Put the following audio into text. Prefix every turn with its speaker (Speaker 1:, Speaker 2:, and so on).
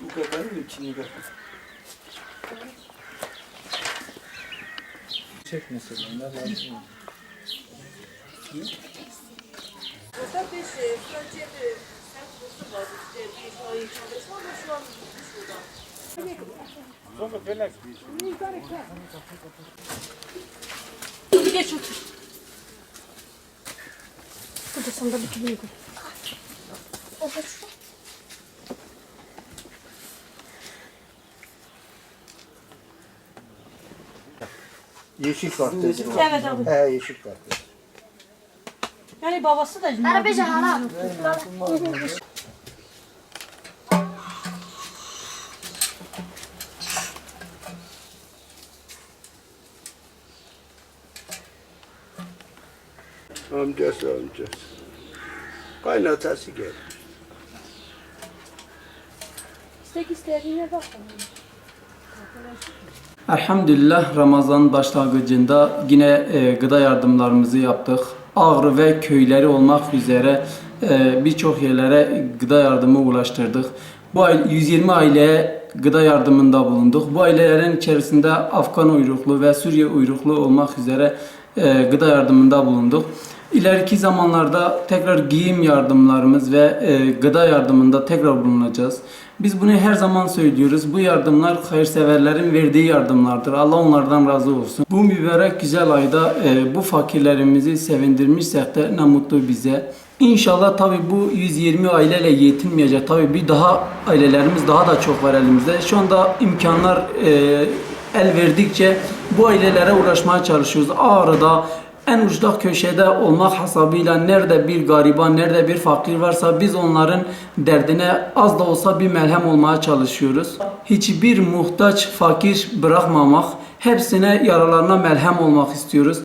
Speaker 1: O kadar mı içinde? Çek mesela, ne lazım?
Speaker 2: Burada biz projeyi sen kursu var. Bir şey çalışma ama şu an şurada. Geç otur. Burada sandalye gibi koy. Otur.
Speaker 3: Yeşil kartı.
Speaker 2: Evet abi.
Speaker 3: He yeşil kartı.
Speaker 2: Yani babası da
Speaker 4: Arabeca hala.
Speaker 3: Amcası. Kaynatası geldi.
Speaker 2: istek istediğine bak.
Speaker 1: Elhamdülillah Ramazan başlangıcında yine gıda yardımlarımızı yaptık. Ağrı ve köyleri olmak üzere birçok yerlere gıda yardımı ulaştırdık. Bu ay 120 aileye gıda yardımında bulunduk. Bu ailelerin içerisinde Afgan uyruklu ve Suriye uyruklu olmak üzere gıda yardımında bulunduk. İleriki zamanlarda tekrar giyim yardımlarımız ve gıda yardımında tekrar bulunacağız. Biz bunu her zaman söylüyoruz. Bu yardımlar hayırseverlerin verdiği yardımlardır. Allah onlardan razı olsun. Bu mübarek güzel ayda bu fakirlerimizi sevindirmişsek de ne mutlu bize. İnşallah tabi bu 120 aileyle yetinmeyecek. Tabi bir daha ailelerimiz daha da çok var elimizde. Şu anda imkanlar el verdikçe bu ailelere uğraşmaya çalışıyoruz. Ağrı'da en uçta köşede olmak hasabıyla nerede bir gariban, nerede bir fakir varsa biz onların derdine az da olsa bir melhem olmaya çalışıyoruz. Hiçbir muhtaç, fakir bırakmamak, hepsine yaralarına melhem olmak istiyoruz.